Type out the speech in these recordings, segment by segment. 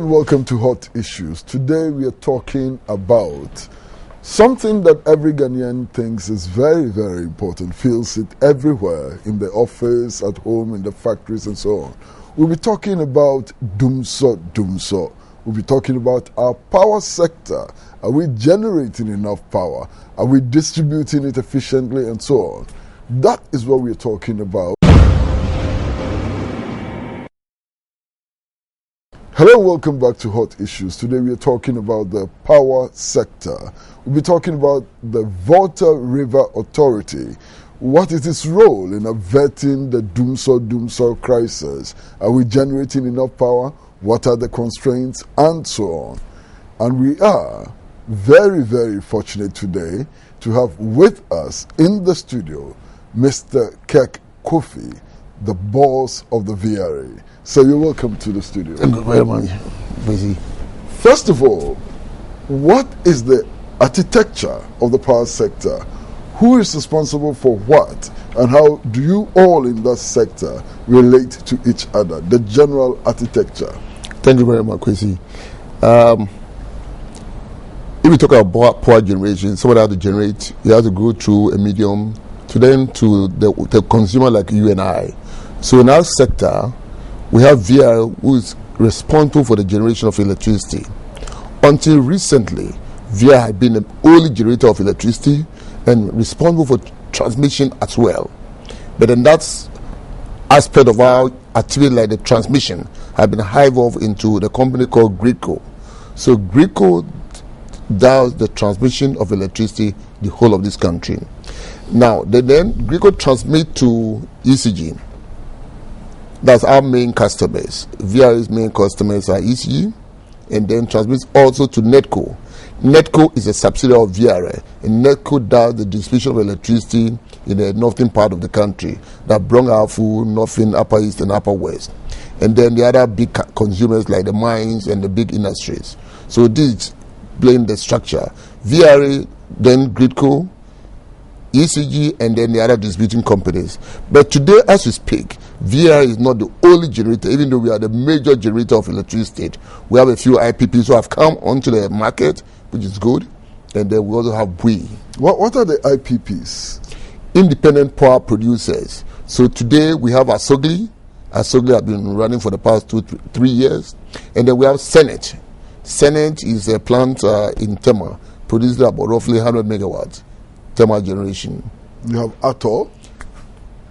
and welcome to Hot Issues. Today we are talking about something that every Ghanaian thinks is very, very important, feels it everywhere, in the office, at home, in the factories and so on. We'll be talking about Dumso. We'll be talking about our power sector. Are we generating enough power? Are we distributing it efficiently and so on? That is what we're talking about. Hello and welcome back to Hot Issues. Today we are talking about the power sector. We'll be talking about the Volta River Authority. What is its role in averting the Dumso crisis? Are we generating enough power? What are the constraints? And so on. And we are very, very fortunate today to have with us in the studio Mr. Kirk Kofi, the boss of the VRA. So you're welcome to the studio. Thank you very much. Busy. First of all, what is the architecture of the power sector? Who is responsible for what? And how do you all in that sector relate to each other? The general architecture. Thank you very much, Kwesi. If we talk about power generation, somebody has to generate, you have to go through a medium to then to the consumer like you and I. So in our sector, we have VR who is responsible for the generation of electricity. Until recently, VR had been the only generator of electricity and responsible for transmission as well. But then that aspect of our activity, like the transmission, had been hived off into the company called Gridco. So Gridco does the transmission of electricity the whole of this country. Now, then Gridco transmit to ECG. That's our main customers. VRA's main customers are ECG, and then transmits also to NETCO. NETCO is a subsidiary of VRA, and NETCO does the distribution of electricity in the northern part of the country, that Brong Afu, Northern, Upper East, and Upper West. And then the other big consumers like the mines and the big industries. So this is playing the structure. VRA, then Gridco, ECG, and then the other distributing companies. But today, as we speak, VR is not the only generator, even though we are the major generator of electricity. We have a few IPPs who have come onto the market, which is good, and then we also have WE. What are the IPPs? Independent power producers. So today we have Asogli. Asogli has been running for the past 3 years. And then we have Senate. Senate is a plant in Tema, producing about roughly 100 megawatts. Thermal generation. You have Atoll.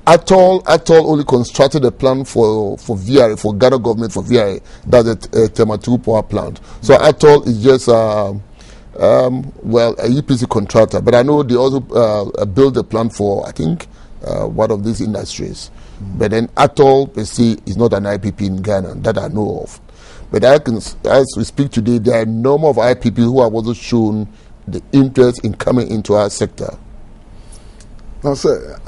Atoll only constructed a plant for VRA, for Ghana government for VRA. That's a Tema 2 power plant. So Atoll is just a EPC contractor. But I know they also build a plant for, I think, one of these industries. But then Atoll, per se, is not an IPP in Ghana that I know of. But as we speak today, there are a number of IPP who have also shown the interest in coming into our sector. Now, sir,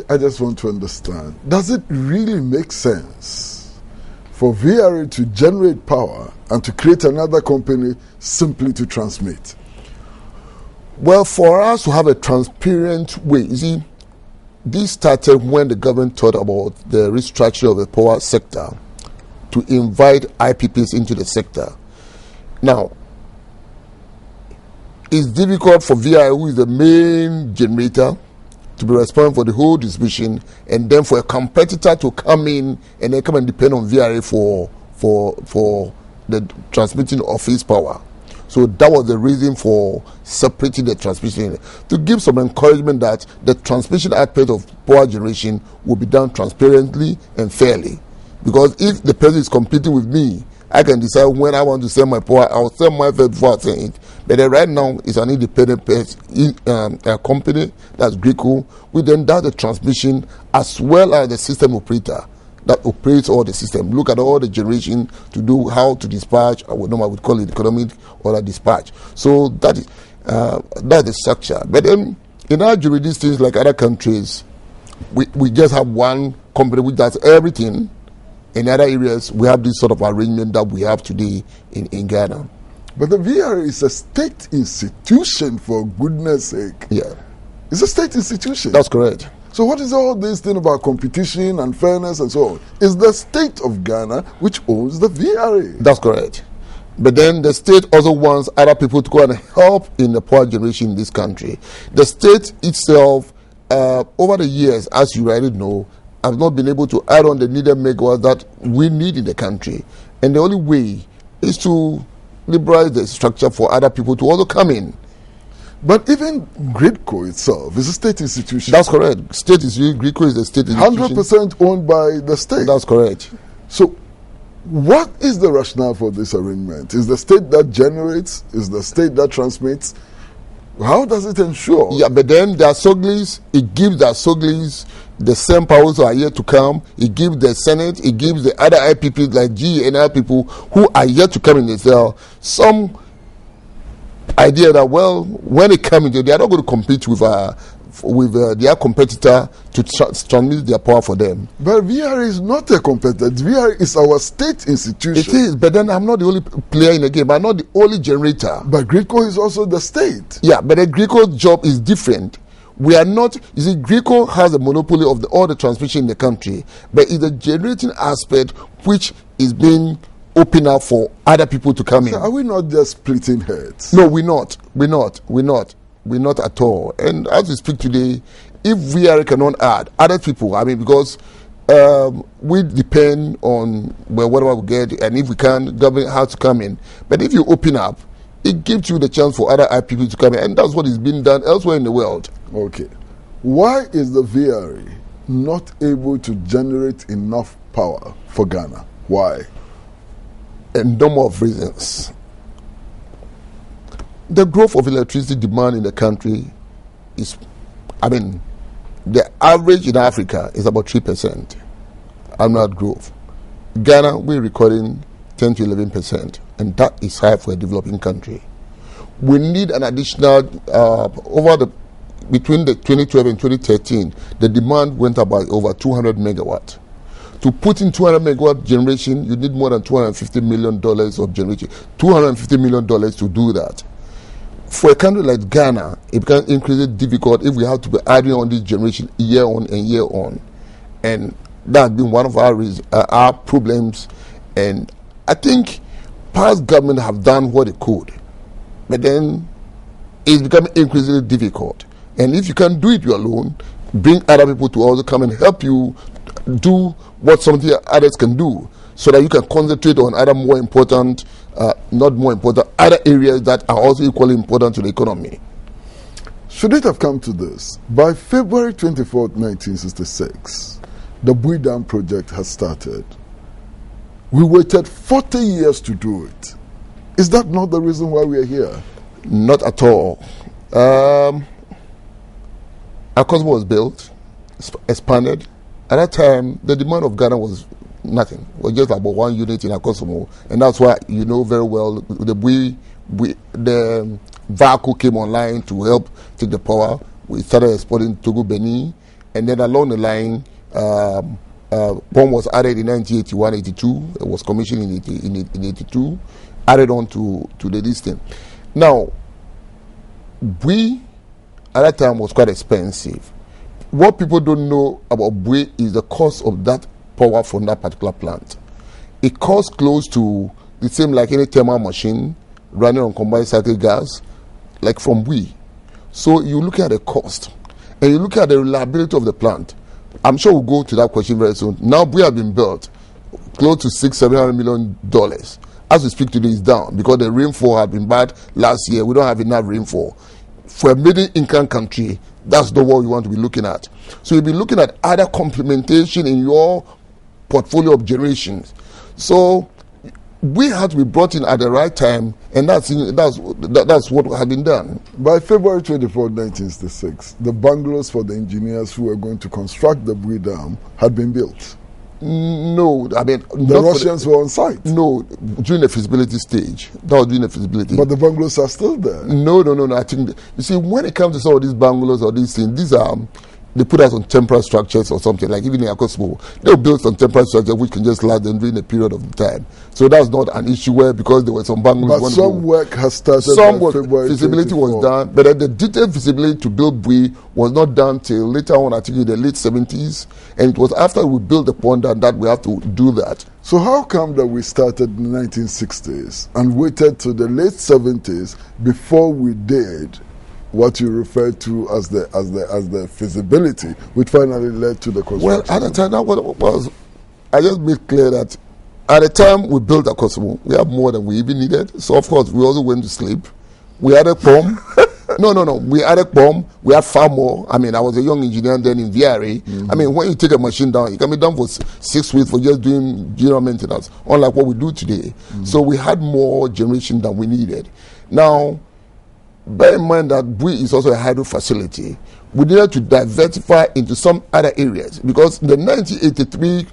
I just want to understand, does it really make sense for VRA to generate power and to create another company simply to transmit? Well, for us to have a transparent way, you see, this started when the government thought about the restructure of the power sector to invite IPPs into the sector. Now, it's difficult for VRA, who is the main generator, to be responsible for the whole distribution, and then for a competitor to come in and then come and depend on VRA for the transmitting of his power. So that was the reason for separating the transmission, to give some encouragement that the transmission aspect of power generation will be done transparently and fairly. Because if the person is competing with me, I can decide when I want to sell my power. I'll sell my power before I sell it. But then right now, it's an independent company, that's Gridco, we then does the transmission as well as the system operator that operates all the system. Look at all the generation to do how to dispatch, or what I would call it economic or dispatch. So that is the structure. But then in our jurisdictions, like other countries, we just have one company which does everything. In other areas, we have this sort of arrangement that we have today in Ghana. But the VRA is a state institution, for goodness sake. Yeah. It's a state institution. That's correct. So what is all this thing about competition and fairness and so on? It's the state of Ghana which owns the VRA. That's correct. But then the state also wants other people to go and help in the power generation in this country. The state itself, over the years, as you already know, have not been able to add on the needed megawatts that we need in the country. And the only way is to liberalize the structure for other people to also come in. But even Gridco itself is a state institution. That's correct. Gridco is a state institution. 100% owned by the state. That's correct. So, what is the rationale for this arrangement? Is the state that generates? Is the state that transmits? How does it ensure? Yeah, but then the Asoglis, it gives the Asoglis the same powers that are yet to come. It gives the Senate, it gives the other IPPs like G and other people who are yet to come in the cell some idea that, well, when they come into, they are not going to compete with their competitor to transmit their power for them. But VR is not a competitor. VR is our state institution. It is, but then I'm not the only player in the game. I'm not the only generator. But Gridco is also the state. Yeah, but the Gridco's job is different. We are not, you see, Gridco has a monopoly of all the transmission in the country, but it's the generating aspect which is being open up for other people to come in. Are we not just splitting heads? No, we're not. We're not at all. And as we speak today, if VR cannot add other people, I mean, because we depend on whatever we get, and if we can, government has to come in. But if you open up, it gives you the chance for other people to come in, and that's what is being done elsewhere in the world. Okay. Why is the VRE not able to generate enough power for Ghana? Why? A number of reasons. The growth of electricity demand in the country is, the average in Africa is about 3% annual growth. Ghana, we're recording 10 to 11%, and that is high for a developing country. We need an additional, between the 2012 and 2013, the demand went up by over 200 megawatt. To put in 200 megawatt generation, you need more than $250 million of generation. $250 million to do that. For a country like Ghana, it becomes increasingly difficult if we have to be adding on this generation year on and year on. And that's been one of our problems. And I think past government have done what they could. But then it's becoming increasingly difficult. And if you can't do it you alone, bring other people to also come and help you do what some of the others can do, so that you can concentrate on other more important, other areas that are also equally important to the economy. Should it have come to this? By February 24th, 1966, the Bui Dam project has started. We waited 40 years to do it. Is that not the reason why we are here? Not at all. Akosmo was built, expanded. At that time, the demand of Ghana was nothing. It was just about one unit in Akosmo, and that's why you know very well the Vaco came online to help take the power. We started exporting Togo, Benin, and then along the line, POM was added in 1981-82. It was commissioned in 82, added on to the listing. Now, Bui at that time was quite expensive. What people don't know about Bui is the cost of that power from that particular plant. It costs close to the same like any thermal machine running on combined cycle gas, like from Bui. So you look at the cost and you look at the reliability of the plant. I'm sure we'll go to that question very soon. Now Bui has been built close to $600-700 million. As we speak today, it's down because the rainfall had been bad last year. We don't have enough rainfall. For a middle-income country, that's not what you want to be looking at. So you'll be looking at other complementation in your portfolio of generations. So we had to be brought in at the right time, and that's what had been done. By February 24, 1966, the bungalows for the engineers who were going to construct the Bui Dam had been built. No, I mean the Russians were on site. No, during the feasibility stage. That was during the feasibility. But the bungalows are still there. No. I think you see, when it comes to some of these bungalows or these things, these are they put us on temporary structures or something. Like even in Akosmo, they were built on temporary structures which can just last them during a period of time. So that's not an issue where because there were some bungalows. But some work has started. Some feasibility 24. Was done, but the detailed feasibility to build Bui was not done till later on. I think in the late 70s, and it was after we built the pond that we have to do that. So how come that we started in the 1960s and waited to the late 70s before we did what you refer to as the feasibility, which finally led to the construction? Well, at the time, that was I just made clear that at the time we built Akosombo, we had more than we even needed. So of course we also went to sleep. We had a pump. No. We had a pump. We had far more. I mean, I was a young engineer then in VRA. I mean, when you take a machine down, it can be done for 6 weeks for just doing general maintenance, unlike what we do today. So we had more generation than we needed. Now, bear in mind that Bui is also a hydro facility. We needed to diversify into some other areas because the 1983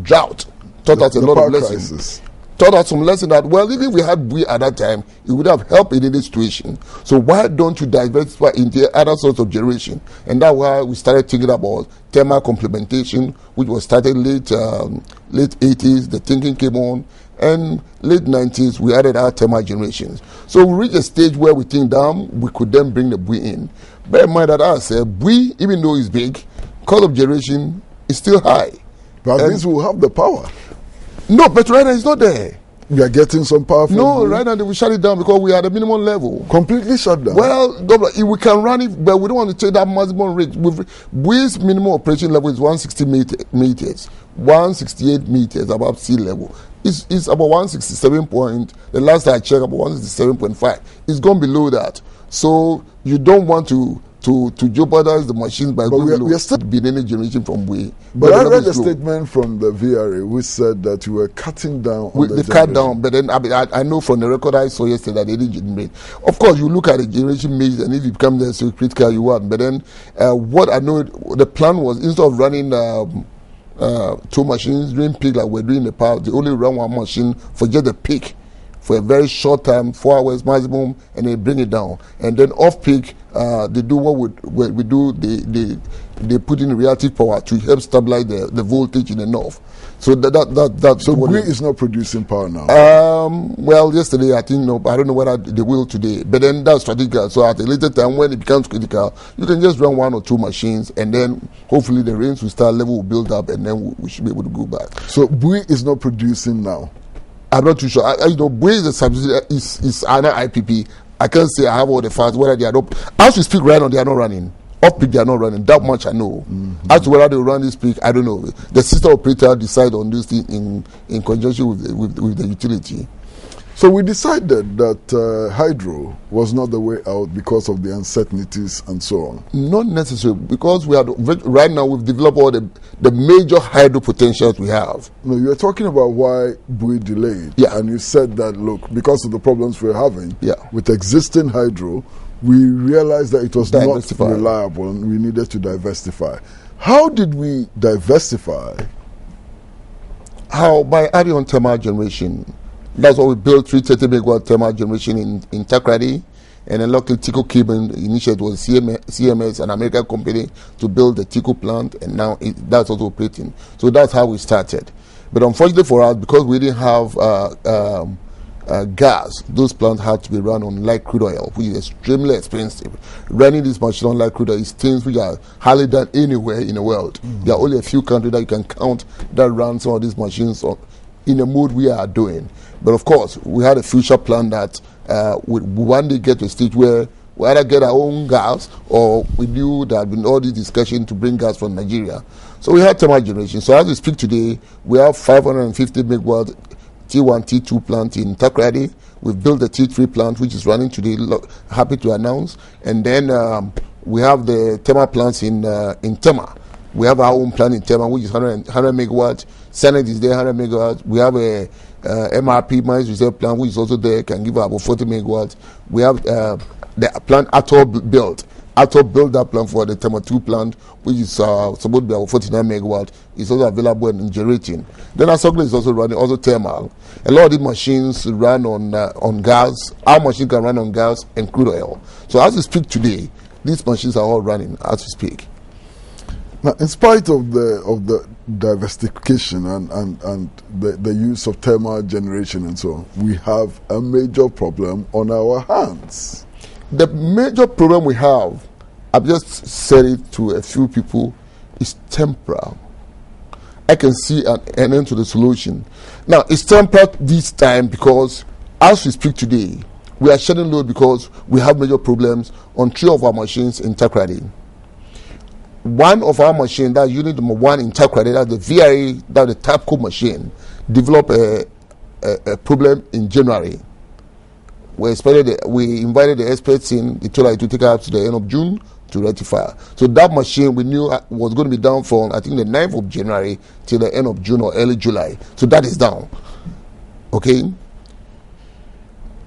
drought taught us a lot of lessons. Taught us some lesson that, well, even if we had Bui at that time, it would have helped in any situation. So why don't you diversify into other sorts of generation? And that's why we started thinking about thermal complementation, which was started late 80s. The thinking came on, and late 90s we added our thermal generations. So we reached a stage where we think we could then bring the Bui in. Bear in mind that I said Bui, even though it's big, cost of generation is still high. But at least we'll have the power. No, but right now it's not there. We are getting some power from No, right now they will shut it down because we are at the minimum level. Completely shut down? Well, we can run it, but we don't want to take that maximum rate. Bui's minimum operation level is 160 meters, 168 meters above sea level. It's about 167 point. The last time I checked, about 167.5. It's gone below that. So you don't want to jeopardize the machines by going below. We are still being any generation from Bui. But I read a statement from the VRA which said that you were cutting down on they cut down, but then I know from the record I saw yesterday that they didn't generate. Of course, you look at the generation mix, and if you become there so critical, you want. But then what I know, the plan was instead of running 2 machines during peak like we're doing in the past, they only run 1 machine for just the peak for a very short time, 4 hours maximum, and they bring it down. And then off peak, they do what we do. They put in reactive power to help stabilize the voltage in the north. So that's so Bui is not producing power now. Well, yesterday I think no, I don't know whether they will today. But then that's strategic. So at a later time when it becomes critical, you can just run 1 or 2 machines, and then hopefully the rains will start, level will build up, and then we should be able to go back. So Bui is not producing now. I'm not too sure. Bui is a subsidy, is under IPP. I can't say I have all the facts, whether they are not. As we speak right now, they are not running. Off peak, they are not running. That much I know. As to whether they will run this peak, I don't know. The system operator decide on this thing in conjunction with the utility. So we decided that hydro was not the way out because of the uncertainties and so on. Not necessarily, because right now we've developed all the major hydro potentials we have. No, you were talking about why Bui delayed. Yeah. And you said that, look, because of the problems we're having with existing hydro, we realized that it was not reliable and we needed to diversify. How did we diversify? How? By adding on thermal generation. That's why we built 330 megawatt thermal generation in Takrady, and then luckily Tico Cable initiated was CMS, an American company, to build the Tico plant, and now that's also operating. So that's how we started. But unfortunately for us, because we didn't have gas, those plants had to be run on light crude oil, which is extremely expensive. Running this machine on light crude oil is things which are hardly done anywhere in the world. There are only a few countries that you can count that run some of these machines in the mode we are doing. But of course, we had a future plan that we one day get to a stage where we either get our own gas, or we knew there had been all this discussion to bring gas from Nigeria. So we had thermal generation. So as we speak today, we have 550 megawatt T1, T2 plant in Takrady. We've built the T3 plant, which is running today, happy to announce. And then we have the thermal plants in Tema. We have our own plant in Tema, which is 100 megawatt. Senate is there, 100 megawatt. We have a MRP, mines reserve plant, which is also there, can give about 40 megawatts. We have the plant Atoll built. Atoll built that plant for the Tema 2 plant, which is supposed to be about 49 megawatt. It's also available and generating. Then Asogla is also running, also thermal. A lot of these machines run on gas. Our machine can run on gas and crude oil. So as we speak today, these machines are all running as we speak. Now, in spite of the diversification and the use of thermal generation and so on, we have a major problem on our hands. The major problem we have, I've just said it to a few people, is temporal. I can see an end to the solution. Now, it's tempered this time because as we speak today, we are shedding load because we have major problems on 3 of our machines in Takoradi. One of our machines, that unit number 1 in Takoradi, that's the VRA, that's the TAPCO machine, developed a problem in January. We invited the experts in. They told us to take it up to the end of June to rectify. So that machine we knew was going to be down from, I think, the 9th of January till the end of June or early July. So that is down. Okay.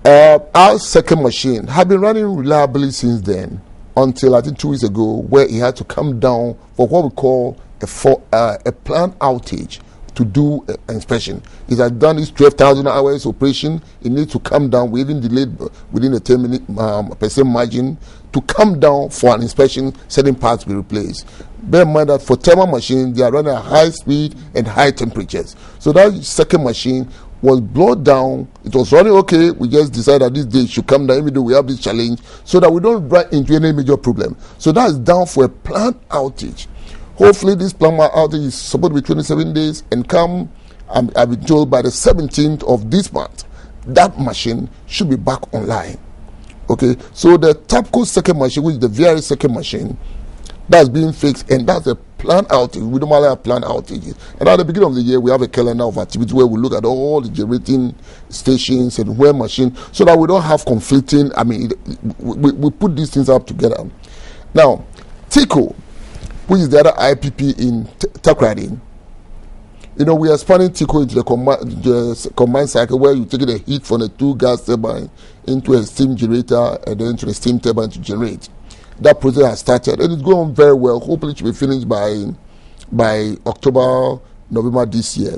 Our second machine had been running reliably since then, until I think 2 weeks ago, where it had to come down for what we call a planned outage to do an inspection. It had done its 12,000 hours operation. It needs to come down. We even delayed within a 10% margin to come down for an inspection. Certain parts will be replaced. Bear in mind that for thermal machines, they are running at high speed and high temperatures. So that second machine was blown down. It was running okay. We just decided that this day it should come down, even though we have this challenge, so that we don't run into any major problem. So that is down for a planned outage. Hopefully, this planned outage is supposed to be 27 days and come, I've been told, by the 17th of this month, that machine should be back online. Okay, so the TAPCO second machine, which is the VRA second machine, that's being fixed, and that's a planned outage. We don't have planned outages. And at the beginning of the year, we have a calendar of activities where we look at all the generating stations and where machine, so that we don't have conflicting. I mean, we put these things up together. Now, TICO, which is the other IPP in Takoradi, you know, we are spanning TICO into the combined cycle, where you take the heat from the 2 gas turbine into a steam generator and then to the steam turbine to generate. That process has started and it's going on very well. Hopefully it will be finished by October, November this year.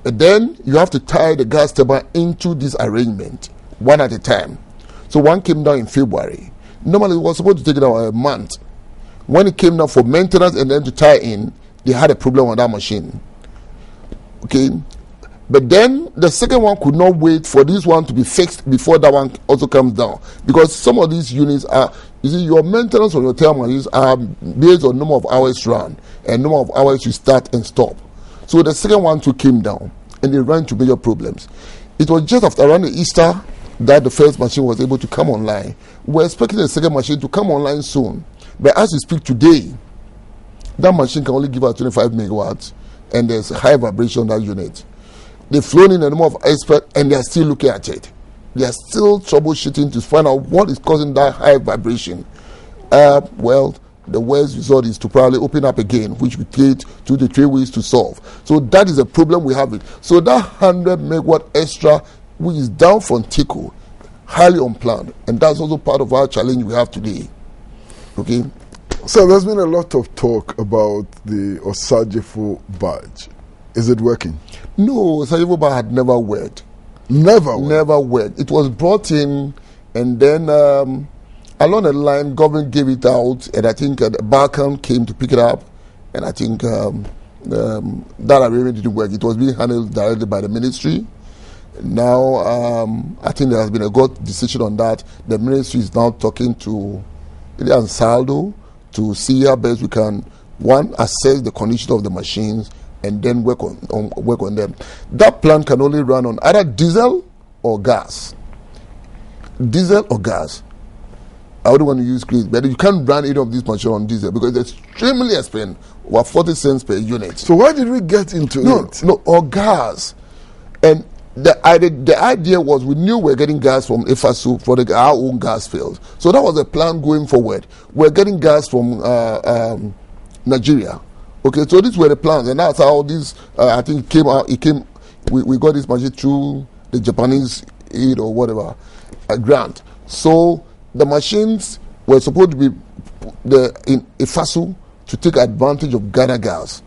And then you have to tie the gas turbine into this arrangement one at a time. So one came down in February. Normally it was supposed to take it a month. When it came down for maintenance and then to tie in, they had a problem on that machine. Okay. But then the second one could not wait for this one to be fixed before that one also comes down. Because some of these units are, you see, your maintenance on your thermal units are based on number of hours run and number of hours you start and stop. So the second one too came down and they ran into major problems. It was just after around the Easter that the first machine was able to come online. We're expecting the second machine to come online soon. But as we speak today, that machine can only give out 25 megawatts and there's high vibration on that unit. They've flown in a number of experts and they are still looking at it. They are still troubleshooting to find out what is causing that high vibration. Well, the worst result is to probably open up again, which we take 2 to 3 weeks to solve. So that is a problem we have. So that 100 megawatt extra, which is down from TICO, highly unplanned. And that's also part of our challenge we have today. Okay? So there's been a lot of talk about the Osagyefo Barge. Is it working? No, Osagyefo Barge had never worked. Never worked. It was brought in, and then along the line, government gave it out, and I think the Balkan came to pick it up, and I think that arrangement didn't work. It was being handled directly by the ministry. Now, I think there has been a good decision on that. The ministry is now talking to Ansaldo to see how best we can, one, assess the condition of the machines and then work on them. That plant can only run on either diesel or gas. Diesel or gas. I wouldn't want to use grease, but you can't run any of these machines on diesel because it's extremely expensive, about 40 cents per unit. So why did we get into it? No, or gas. And the idea was we knew we were getting gas from EFASU for our own gas fields. So that was the plan going forward. We're getting gas from Nigeria. Okay, so these were the plans, and that's how this I think came out. We got this machine through the Japanese aid or whatever grant. So the machines were supposed to be in EFASU to take advantage of Ghana gas.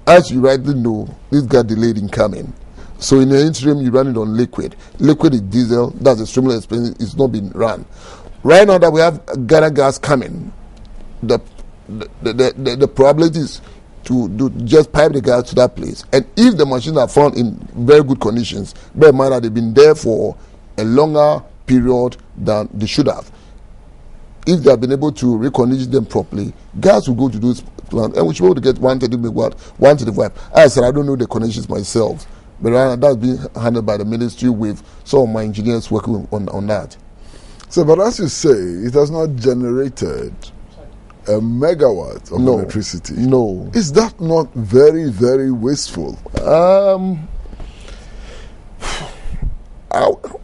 As you rightly know, this got delayed in coming. So in the interim, you run it on liquid. Liquid is diesel. That's extremely expensive. It's not been run. Right now that we have Ghana gas coming, the probability is to just pipe the gas to that place. And if the machines are found in very good conditions, bear in mind that they've been there for a longer period than they should have. if they have been able to recondition them properly, gas will go to those plants, and we should be able to get 130 megawatt, 135. I said I don't know the connections myself, but that's being handled by the ministry with some of my engineers working on that. So, but as you say, it has not generated a megawatt of electricity. No. Is that not very, very wasteful?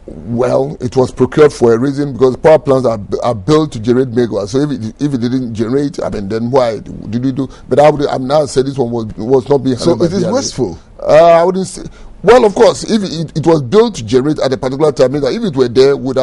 Well, it was procured for a reason, because power plants are built to generate megawatts. So if it didn't generate, I mean, then why did you do? But I'm now saying this one was not being. So it is wasteful. I wouldn't say. Well, of course, if it was built to generate at a particular time, if it were there, it would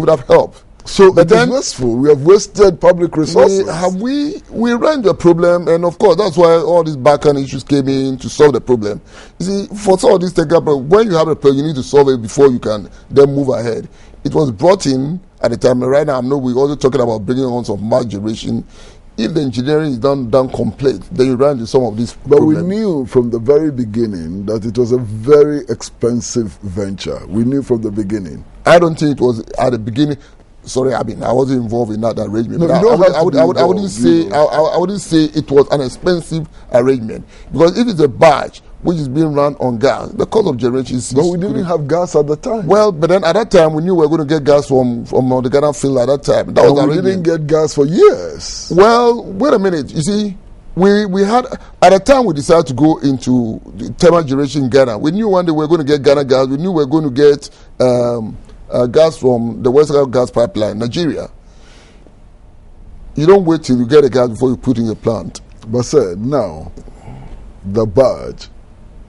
have helped. So but it is wasteful. We have wasted public resources. We ran the problem, and of course that's why all these backend issues came in to solve the problem. You see, for some of these technical, when you have a problem, you need to solve it before you can then move ahead. It was brought in at the time, and right now I know we're also talking about bringing on some mass generation. If the engineering is done complete, then you run into some of these problems. But we knew from the very beginning that it was a very expensive venture. We knew from the beginning. I don't think it was at the beginning. Sorry, I mean, I wasn't involved in that arrangement. No, I wouldn't say it was an expensive arrangement, because if it's a barge which is being run on gas, the cost of generation is. But we didn't have gas at the time. Well, but then at that time we knew we were going to get gas from the Ghana field at that time. That was we didn't get gas for years. Well, wait a minute. You see, we had at the time we decided to go into the thermal generation in Ghana. We knew one day we were going to get Ghana gas. We knew we were going to get gas from the West Africa gas pipeline, Nigeria. You don't wait till you get a gas before you put in your plant. But sir, now the barge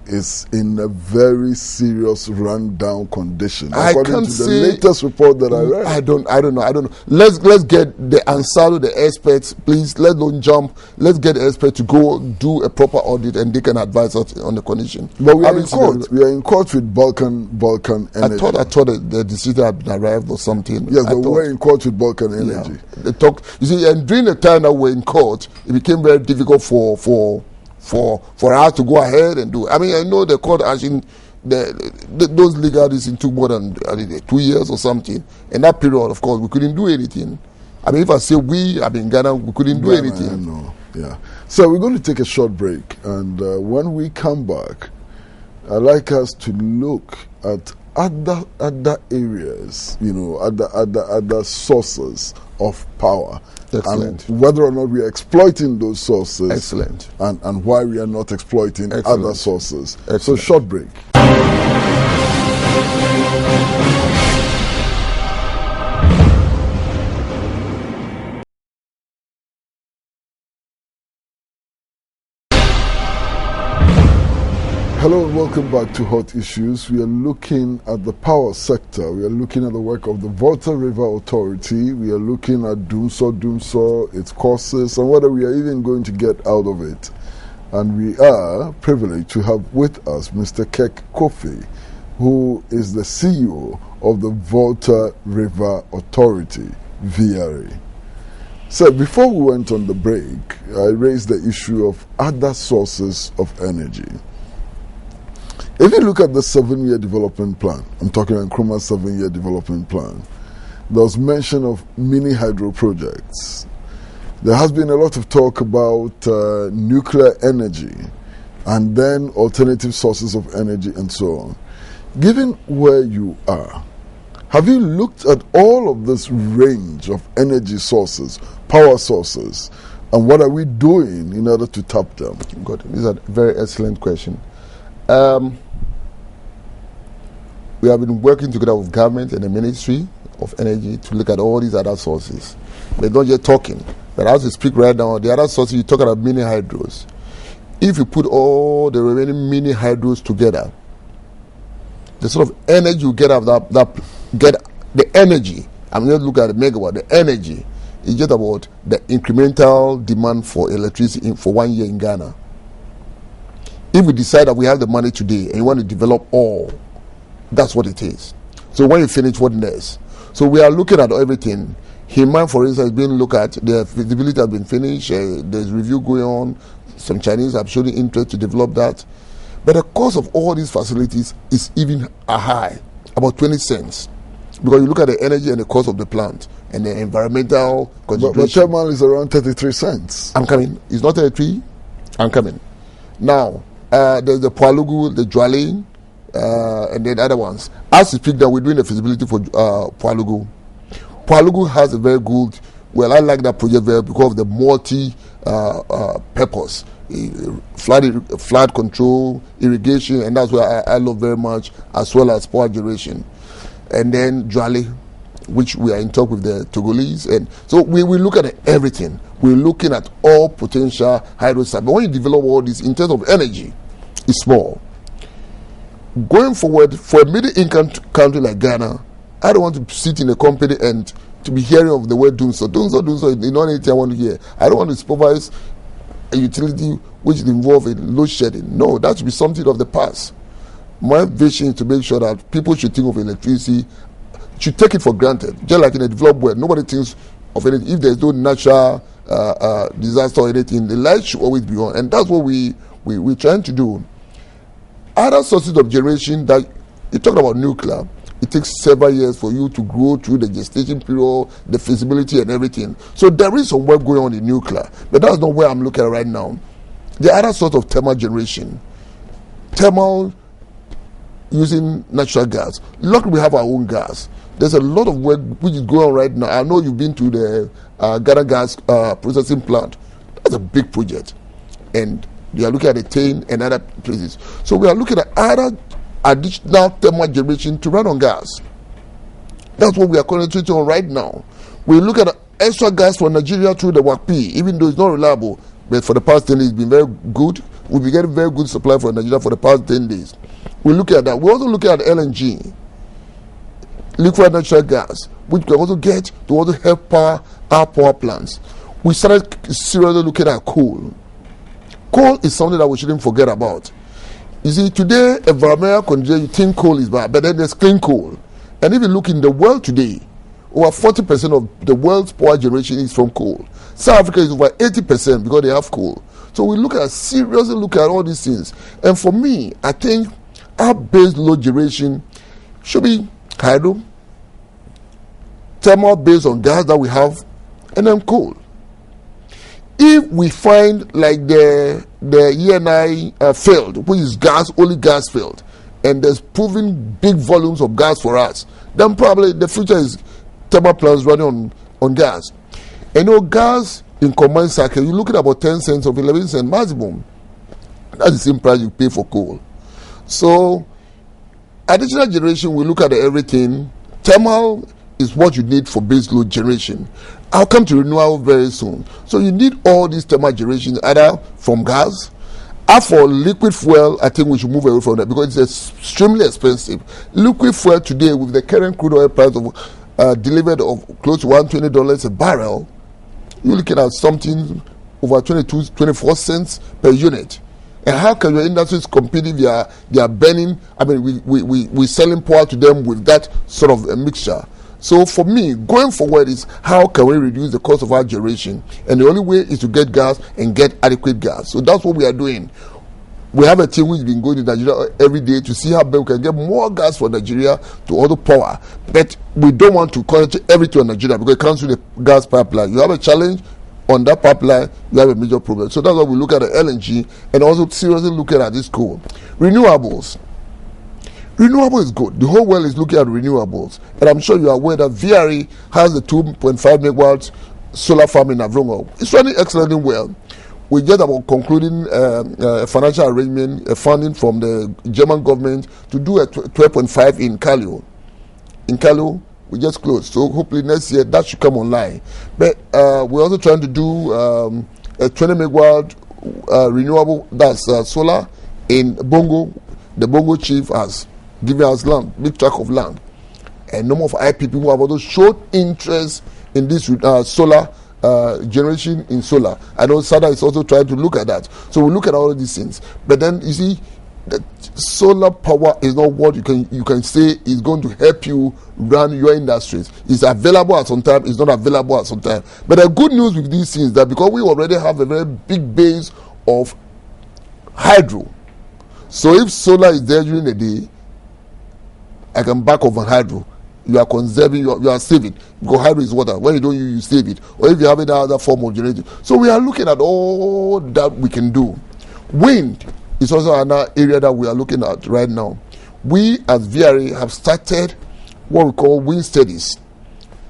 is in a very serious rundown condition, according to the latest report that I read. I don't know. Let's get the answer, the experts, please. Let's don't jump. Let's get the expert to go do a proper audit, and they can advise us on the condition. But we are in court. We are in court with Vulcan Energy. I thought the decision had been arrived or something. Yes, but we were in court with Vulcan Energy. Yeah. They talked. You see, and during the time that we were in court, it became very difficult for us to go ahead and do it. I mean, I know the court action, those legalities took more than 2 years or something. In that period, of course, we couldn't do anything. I mean, if I say we, I mean, Ghana, we couldn't do anything. No, yeah. So we're going to take a short break, and when we come back, I'd like us to look at other areas, other sources of power. Excellent. And whether or not we are exploiting those sources. Excellent. And why we are not exploiting other sources. Excellent. So, short break. Hello and welcome back to Hot Issues. We are looking at the power sector. We are looking at the work of the Volta River Authority. We are looking at Dumso, its causes, and whether we are even going to get out of it. And we are privileged to have with us Mr. Kirk Kofi, who is the CEO of the Volta River Authority, VRA. So before we went on the break, I raised the issue of other sources of energy. If you look at the 7-year development plan, I'm talking about Nkrumah's 7-year development plan, there was mention of mini hydro projects. There has been a lot of talk about nuclear energy and then alternative sources of energy and so on. Given where you are, have you looked at all of this range of energy sources, power sources, and what are we doing in order to tap them? Good. This is a very excellent question. We have been working together with government and the Ministry of Energy to look at all these other sources. We're not just talking, but as we speak right now, the other sources, you talk about mini hydros. If you put all the remaining mini hydros together, the sort of energy you get out of get the energy, I'm not looking at the megawatt, the energy is just about the incremental demand for electricity for 1 year in Ghana. If we decide that we have the money today and you want to develop all, that's what it is. So when you finish, what next? So we are looking at everything. Himan, for instance, has been looked at. The feasibility has been finished. There's review going on. Some Chinese have shown interest to develop that. But the cost of all these facilities is even high, about 20 cents. Because you look at the energy and the cost of the plant. and the environmental But consideration. thermal is around 33 cents. I'm coming. It's not 33. I'm coming. Now, there's the Pualugu, the Dwale, and then other ones. As we speak, that we're doing the feasibility for Pualugu. Pualugu has a very good. Well, I like that project very because of the multi-purpose, flood control, irrigation, and that's what I love very much, as well as power generation. And then Dwale, which we are in talk with the Togolese, and so we look at everything. We're looking at all potential hydro sites. But when you develop all this in terms of energy, it's small. Going forward, for a middle-income country like Ghana, I don't want to sit in a company and to be hearing of the word Dunso. Dunso is not anything I want to hear. I don't want to supervise a utility which is involved in load shedding. No, that should be something of the past. My vision is to make sure that people should think of electricity, should take it for granted. Just like in a developed world, nobody thinks of anything. If there's no natural disaster or anything, the light should always be on. And that's what we're trying to do. Other sources of generation that you talked about nuclear, it takes several years for you to grow through the gestation period, the feasibility and everything. So there is some work going on in nuclear, but that's not where I'm looking at right now. The other sort of thermal generation, thermal using natural gas. Luckily, we have our own gas. There's a lot of work which is going on right now. I know you've been to the Ghana gas processing plant. That's a big project, and they are looking at the Tain and other places. So we are looking at other additional thermal generation to run on gas. That's what we are concentrating on right now. We look at extra gas for Nigeria through the WACP, even though it's not reliable, but for the past 10 days it's been very good. We've been getting very good supply for Nigeria for the past 10 days. We look at that. We also look at LNG, liquid natural gas, which we can also get to also help power our power plants. We started seriously looking at coal. Coal is something that we shouldn't forget about. You see, today, environmental conditions, you think coal is bad, but then there's clean coal. And if you look in the world today, over 40% of the world's power generation is from coal. South Africa is over 80% because they have coal. So we seriously look at all these things. And for me, I think our base load generation should be hydro, thermal based on gas that we have, and then coal. If we find like the ENI failed, which is only gas failed, and there's proven big volumes of gas for us, then probably the future is thermal plants running on gas. And gas in combined cycle, you look at about 10 cents or 11 cents maximum. That's the same price you pay for coal. So, additional generation, we look at everything. Thermal is what you need for base load generation. I'll come to renewable very soon. So you need all these thermal generations either from gas. As for liquid fuel, I think we should move away from that because it's extremely expensive. Liquid fuel today, with the current crude oil price of delivered of close to $120 a barrel, you're looking at something over 24 cents per unit. And how can your industries compete if they are burning? I mean, we're selling power to them with that sort of a mixture. So for me, going forward is how can we reduce the cost of our generation? And the only way is to get gas and get adequate gas. So that's what we are doing. We have a team which has been going to Nigeria every day to see how we can get more gas for Nigeria to auto power. But we don't want to concentrate everything on Nigeria because it comes with the gas pipeline. You have a challenge on that pipeline, you have a major problem. So that's why we look at the LNG and also seriously looking at this coal. Renewables. Renewable is good. The whole world is looking at renewables. And I'm sure you are aware that VRE has the 2.5 megawatts solar farm in Avrongo. It's running excellently well. We just about concluding a financial arrangement, funding from the German government to do a 12.5 in Kalio. In Kalio, we just closed. So hopefully next year that should come online. But we're also trying to do a 20 megawatt renewable, that's solar in Bongo. The Bongo chief has given us land, big tract of land. And number of IPP who have also showed interest in this solar generation in solar. I know SADA is also trying to look at that. So we look at all of these things. But then you see, that solar power is not what you can say is going to help you run your industries. It's available at some time, it's not available at some time. But the good news with these things is that because we already have a very big base of hydro, so if solar is there during the day, I can back off on hydro you are conserving, you are saving, because hydro is water. When you don't use, you save it. Or if you have any other form of generating. So we are looking at all that we can do. Wind is also another area that we are looking at right now. We as VRA have started what we call wind studies.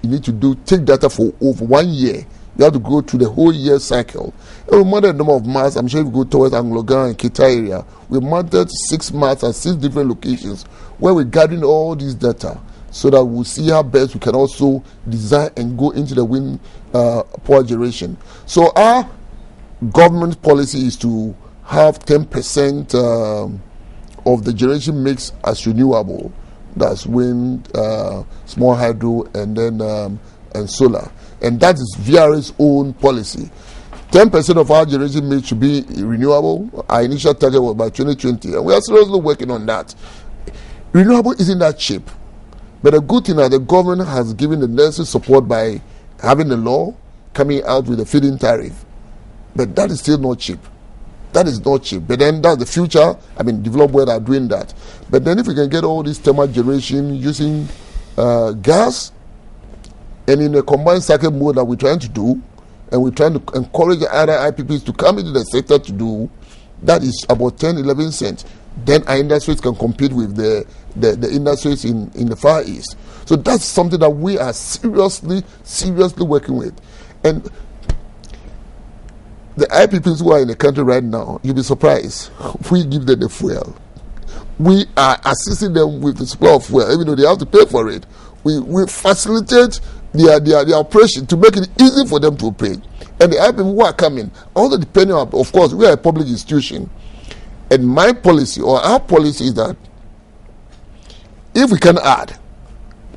You need to take data for over 1 year. You have to go through the whole year cycle. And we mounted a number of masts. I'm sure if you go towards Anglogan and Kita area, we mounted 6 masts at 6 different locations where we're gathering all these data so that we'll see how best we can also design and go into the wind power generation. So our government policy is to have 10% of the generation mix as renewable. That's wind, small hydro, and then and solar. And that is VRA's own policy. 10% of our generation mix should be renewable. Our initial target was by 2020, and we are seriously working on that. Renewable isn't that cheap, but the good thing is the government has given the necessary support by having the law coming out with a feed-in tariff. But that is still not cheap. That is not cheap. But then that's the future. I mean, developed world are doing that. But then if we can get all this thermal generation using gas, and in a combined cycle mode that we're trying to do, and we're trying to encourage other IPPs to come into the sector to do, that is about 10, 11 cents. Then our industries can compete with the industries in the Far East. So that's something that we are seriously working with. And the IPPs who are in the country right now, you'll be surprised. We give them the fuel. We are assisting them with the supply of fuel, even though they have to pay for it. We facilitate their operation to make it easy for them to operate. And the IPPs who are coming, also depending on, of course, we are a public institution. And my policy, or our policy, is that if we can add,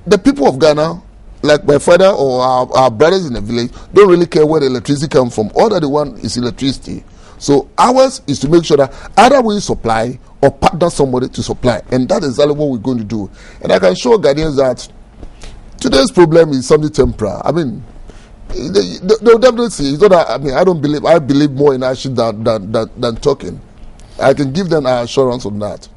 the people of Ghana, like my father or our brothers in the village, don't really care where the electricity comes from. All that they want is electricity. So ours is to make sure that either we supply or partner somebody to supply. And that is exactly what we're going to do. And I can show Ghanaians that today's problem is something temporary. I mean, they'll definitely see. It's not that, I mean, I believe more in action than talking. I can give them an assurance on that.